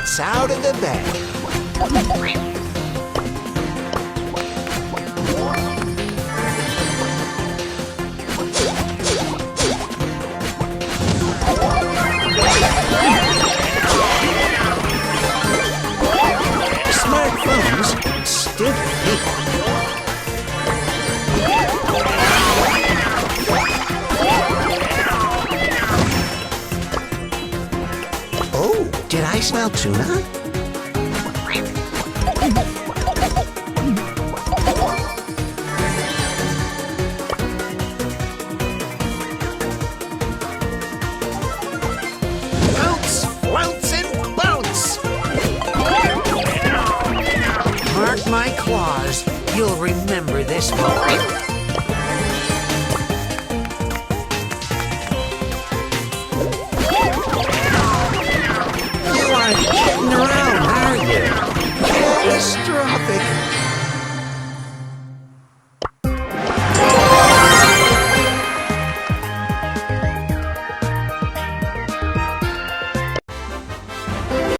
gets out of the bed. Smartphones still people. Oh, did I smell tuna? Bounce, flounce, and bounce! Mark my claws, you'll remember this moment.